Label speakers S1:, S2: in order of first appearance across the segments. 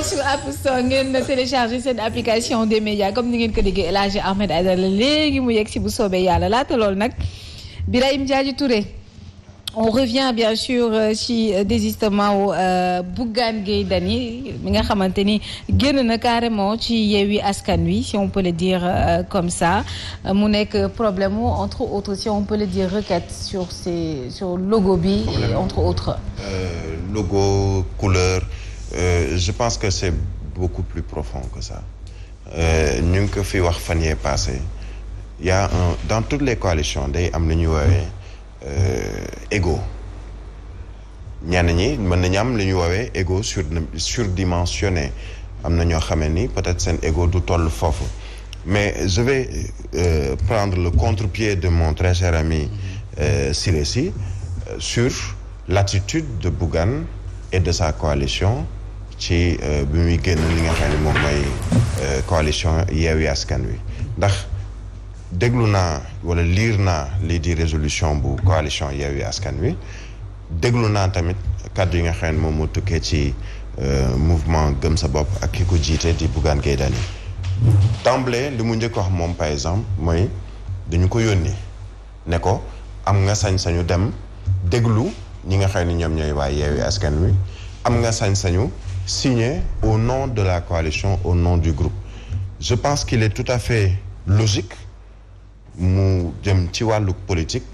S1: sur App Store ngeen télécharger seen application des médias comme ni ngeen ko déggee El Hadji Ahmed Aïdara léegi mu yegg si bu soobee yàlla laata loolu nag Birahim Diadji Touré on revient bien sûr ci désistement wu Bougane Gueye Dany mi nga xamante ni génn na carrément ci Yewwi Askan Wi si on peut le dire comme ça mu nekk problème wu entre autres si on peut le dire requête sur logo bi entre autres.
S2: Logo couleur je pense que c'est beaucoup plus profond que ça ñu ngi ko fi wax fan yee passé il y a dans toutes les coalitions day am lu ñuy woowee ego ñenn ñi mën nañu am li ñuy woowee ego surdimensionné am na ñoo xamee ni peut-être seen ego du toll foofu mais je vais prendre le contre-pied de mon très cher ami Siré Sy sur l'attitude de Bougane et de sa coalition ci bi muy génn li nga xam ne moom mooy coalition Yewwi Askan Wi ndax déglu naa wala liir naa lii di résolution bu coalition Yewwi Askan Wi déglu naa tamit kàddu yi nga xam ne moom moo tukkee ci mouvement gëm sa bopp ak ki ko jiite di Bougane Gueye Dany d'emblée li mu njëkk wax moom par exemple mooy dañu ko yónni ne ko am nga sañ-sañu dem déglu ñi nga xam ne ñoom ñooy waa Yewwi Askan Wi am nga sañ-sañu signer au nom de la coalition au nom du groupe je pense qu'il est tout à fait logique mu jëm ci wàllu politique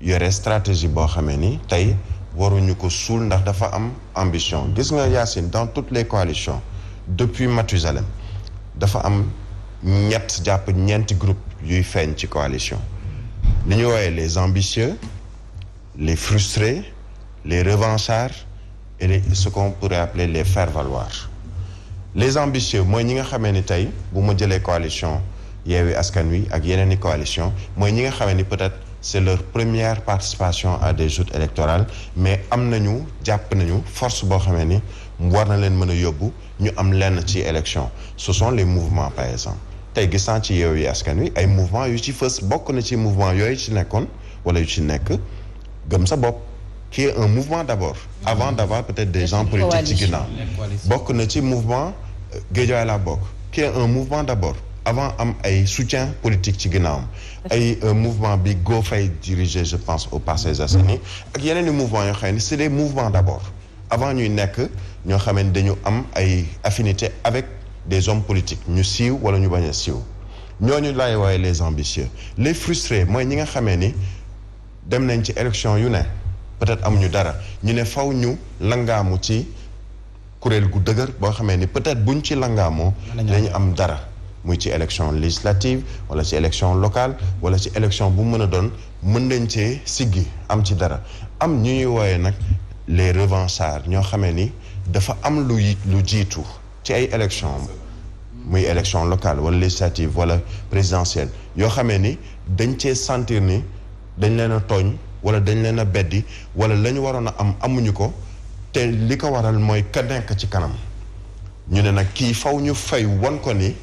S2: yore stratégie boo xamee ni tey waruñu ko suul ndax dafa am ambition gis nga Yacine dans toutes les coalitions depuis Mathusalem dafa am ñett jàpp ñeenti groupe yuy feeñ ci coalition li ñu woowee les ambitieux les frustrés les revanchards et ce qu'on pourrait appeler les faire-valoir les ambitieux mooy ñi nga xamee ni tey bu ma jëlee coalition Yewwi Askan Wi ak yeneen i coalition mooy ñi nga xamee ni peut-être c'est leur première participation à des joutes électorales mais am nañu jàpp nañu force boo xamee ni war na leen mën a yóbbu ñu am lenn ci élection ce sont les mouvements par exemple tey gis naa ci Yewwi Askan Wi ay mouvement yu ci fës bokk na ci mouvement yooyu ci nekkoon wala yu ci nekk gëm sa bopp qui est un mouvement d'abord avant d'avoir peut-être des gens politiques ci ginnaaw bokk na ci mouvement Guédiawaye la bokk qui est un mouvement d'abord avant am ay soutien politique ci ginnaawam ay mouvement bi Go Faye dirigé je pense au Parcelles Assainies ak yeneen i mouvement yoo xam ne c'est des mouvements d'abord avant ñuy nekk ñoo xam ne dañu am ay affinités avec des hommes politiques ñu siiw wala ñu bañ a siiw ñooñu laay wooye les ambitieux les frustrés mooy ñi nga xamee ni dem nañ ci élection yu ne peut-être amuñu dara ñu ne faw ñu langaamu ci kuréel gu dëgër boo xamee ni peut-être buñ ci langaamoo dañu am dara muy ci élection législative wala ci élection locale wala ci élection bu mën a doon mën nañ cee siggi am ci dara am ñu ñuy wooyee nag les revanchards ñoo xamee ni dafa am lu jiitu ci ay élection muy élection locale wala législative wala présidentielle yoo xamee ni dañ cee sentir ni dañ leen a tooñ wala dañ leen a beddi wala la ñu waroon a am amuñu ko te li ko waral mooy ka nekk ci kanam ñu ne nag kii faw ñu fay won ko ni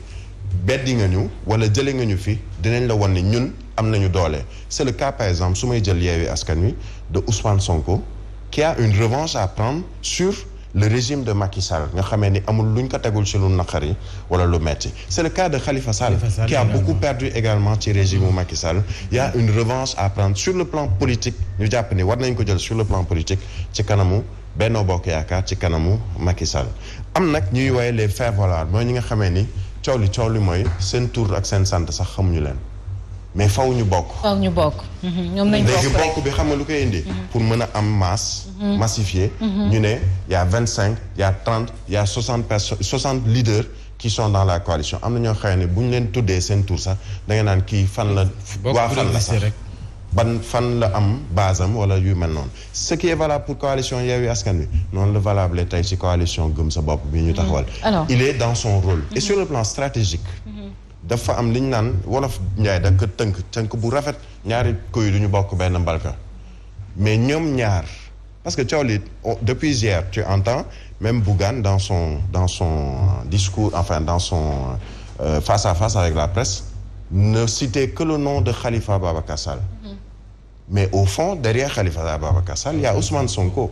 S2: beddi nga ñu wala jële nga ñu fi dinañ la won ni ñun am nañu doole c'est le cas par exemple su may jël Yewwi Askan Wi de Ousmane Sonko qui a une revanche à prendre sur le régime de Macky Sall nga xamee ni amul luñ ko tegul ci lu naqari wala lu metti c'est le cas de Khalifa Sall qui a beaucoup perdu également ci régime u Macky Sall il y a une revanche à prendre sur le plan politique ñu jàpp ni war nañ ko jël sur le plan politique ci kanamu Benno Bokk Yaakaar ci kanamu Macky Sall am nag ñuy woowee les faire valoir mooy ñi nga xamee ni coow li mooy seen tur ak seen sant sax xamuñu leen mais faw ñu bokk.
S1: faw ñu bokk. ñoom nañ
S2: léegi bokk bi xam nga lu koy indi. pour mën a am masse. massifiée. ñu ne y a 25 y a 30 y a 60 personnes 60 leaders qui sont dans la coalition am na ñoo xam ne bu ñu leen tuddee seen tur sax da nga naan kii fan la. waa fan la sax ban fan la am base am wala yu mel noonu. ce qui est valable pour coalition Yewwi Askan Wi noonu la valable tey ci coalition Gëm Sa Bopp bi ñu taxawal. il est dans son rôle. et sur le plan stratégique. dafa am li ñu naan wolof Njaay da ko tënk bu rafet ñaari koy du ñu bokk benn mbalka mais ñoom ñaar parce que coow li depuis hier tu entends même Bougane dans son discours enfin dans son face à face avec la presse ne citer que le nom de Khalifa Ababacar Sall. Mais au fond derrière Khalifa Ababacar Sall il y a Ousmane Sonko.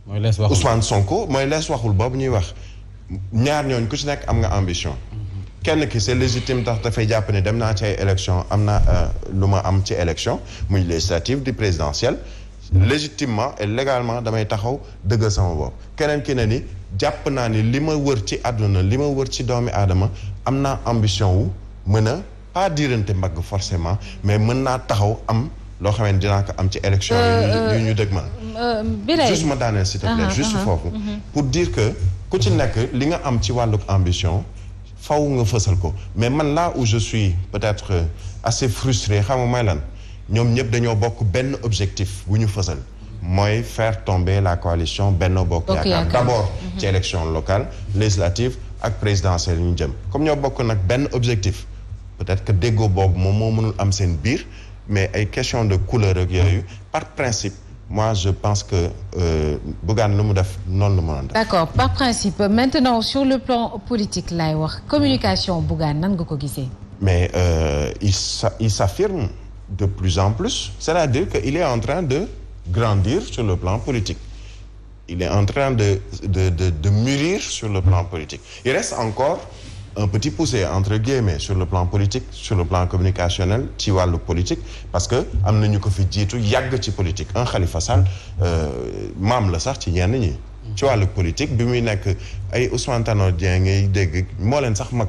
S2: Ousmane Sonko mooy lees waxul boobu ñuy wax ñaar ñooñ ku ci nekk am nga ambition. kenn ki c'est légitime tax dafay jàpp ne dem naa ci ay élection am na lu ma am ci élection muy législative di présidentielle légitimement et légalement damay taxaw dëggal sama bopp keneen ki ne ni jàpp naa ni li ma wër ci àdduna li ma wër ci doomi aadama am naa ambition wu mën a pas diirante mbagg forcément mais mën naa taxaw am loo xam ne dinaa ko am ci élection yu ñu dëgg ma juste ma daaneel s'il te plaît juste foofu pour dire que ku ci nekk li nga am ci wàlluk ambition faw nga fësal ko mais man là où je suis peut-être assez frustré xam nga may lan ñoom ñëpp dañoo bokk benn objectif bu ñu fësal mooy faire tomber la coalition Benno Bokk Yaakaar d'abord ci élection locale législative ak présidentielle ñu jëm comme ñoo bokk nag benn objectif peut-être que déggoo boobu moom moo mënul am seen biir mais ay question de couleur ak yooyu par principe moi je pense que Bougane lu mu def noonu la mën a def.
S1: D'accord par principe maintenant sur le plan politique laay wax communication Bougane nan nga ko gisee.
S2: mais il s'affirme de plus en plus c'est-à-dire que il est en train de grandir sur le plan politique il est en train de mûrir sur le plan politique il reste encore un petit poussé entre guillemets sur le plan politique sur le plan communicationnel ci wàllu politique parce que am na ñu ko fi jiitu yàgg ci politique un Khalifa Sall maam la sax ci ñenn ñi ci wàllu politique bi muy nekk ay Ousmane Tanor Dieng ngay dégg moo leen sax mag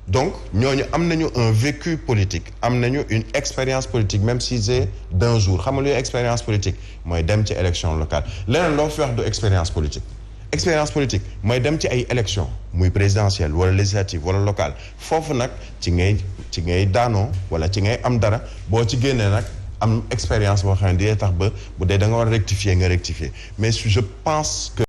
S2: donc ñooñu am nañu un vécu politique am nañu une expérience politique même si c'est d'un jour xam nga luy expérience politique mooy dem ci élection locale leneen loo fi wax du expérience politique mooy dem ci ay élection muy présidentielle wala législative wala locale foofu nag ci ngay daanoo wala ci ngay am dara boo ci génnee nag am expérience boo xam ne di tax ba bu dee da nga war a rectifier nga rectifier mais je pense que